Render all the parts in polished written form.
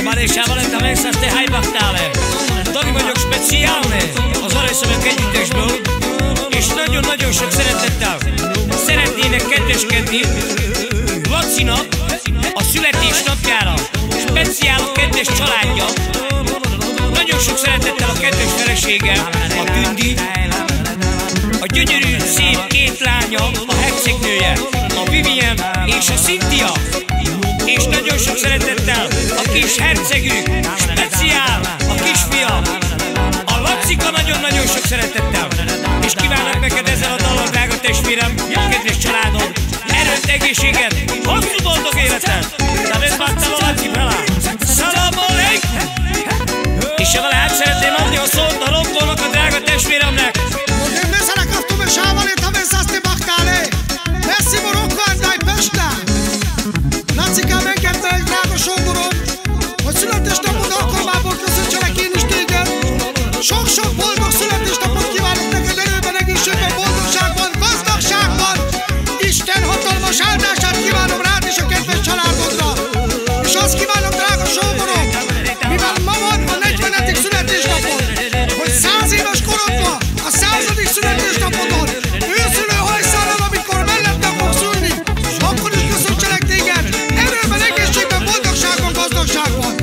Marésával lett a megszázte Hajbaktale. Dani vagyok speciálne az Aranyszöveg együttesből, és nagyon-nagyon sok szeretettel szeretnének kedveskedni Lacinak a születésnapjára. Speciál a kedves családja, nagyon sok szeretettel a kedves felesége, a Tündi, a gyönyörű, szép két lánya, a hercegnője, a Vivien és a Cynthia, és nagyon sok szeretettel a kis hercegük, speciál a kisfia, a Lacika, nagyon-nagyon sok szeretettel, és kívánok neked ezzel a dallal, drága testvérem, kedves családom, erőt, egészséget, hosszú boldog életet! Sabes báttal a Laci Bela! Szalam aleikum! És vele át szeretném adni a szót a Lokkónak, a drága testvéremnek! Lacikám, engedd meg, drága sógorom, hogy születésnapod alkalmából köszöntselek én is téged. Sok-sok boldog születésnapot kívánok neked, erőben, egészségben, boldogságban, gazdagságban. Isten hatalmas áldását kívánom rád és a kedves családodra. És azt kívánom, drága sógorom, mivel ma van a 40. születésnapod, hogy 100 éves korodban, a 100. születésnapodon, őszülő hajszálon, amikor mellettem fogsz ülni, akkor is köszöntselek téged. Erőben, egészségben, boldogságban, gazdagságban.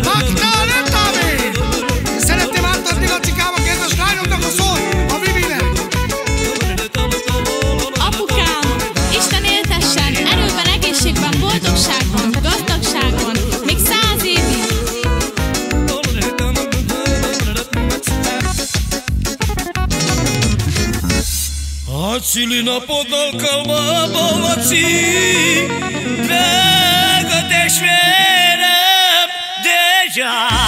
Baktale Tavi! Szeretném átadni Lacikám a kedves lányoknak a szót, a Vivinek. Apukám, Isten éltessen, erőben, egészségben, boldogságban, gazdagságban, még 100 évig. A szülinapod alkalmában, Laci, drága testvérem, Dezsár!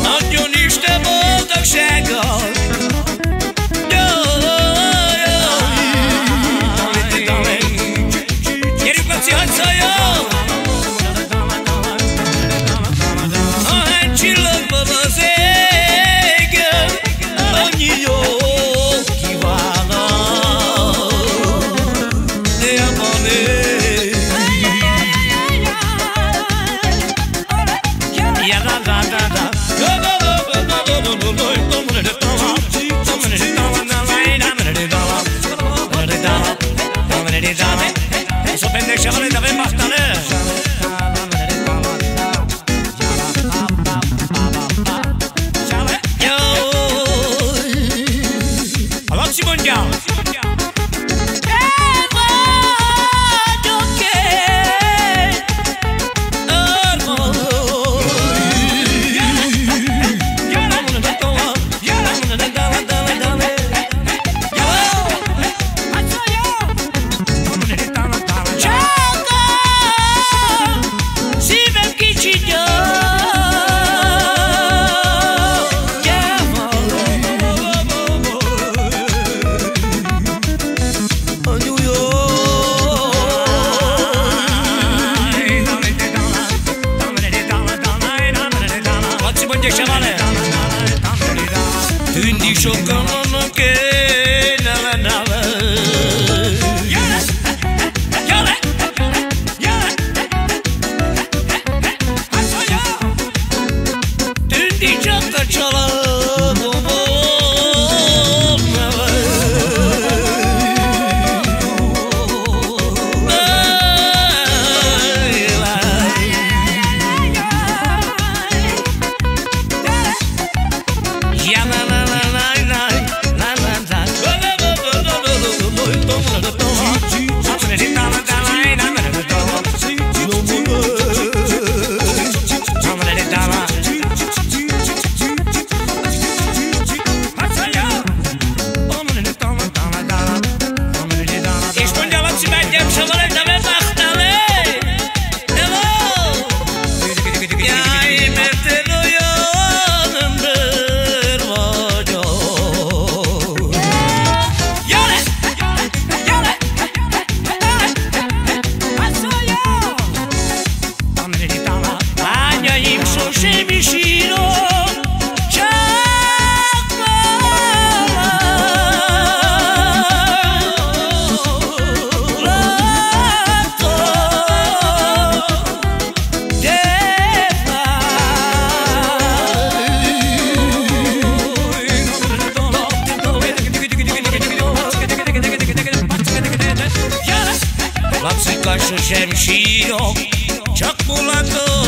Adjon Isten boldogságot! Gyerünk, Laci, hadd szóljon! Csillagban az égen, annyi jó kívánok, de van ég. Eso pendeja chavales, da ven bastante. Mondial. Lapszika sosem sírok, csak mulatok.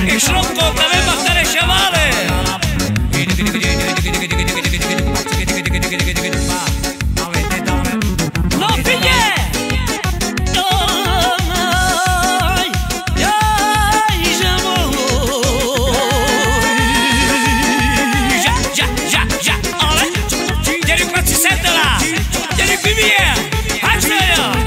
És rokkoltam önmagtán és a vále! Na figyelj! Gyerünk Laci szedd alá! Gyerünk Vivien! Hátszolja!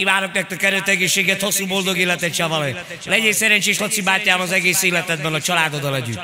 Kívánok nektek erőt, egészséget, hosszú boldog életet, csavalé. Legyél szerencsés Laci bátyám az egész életedben a családoddal együtt.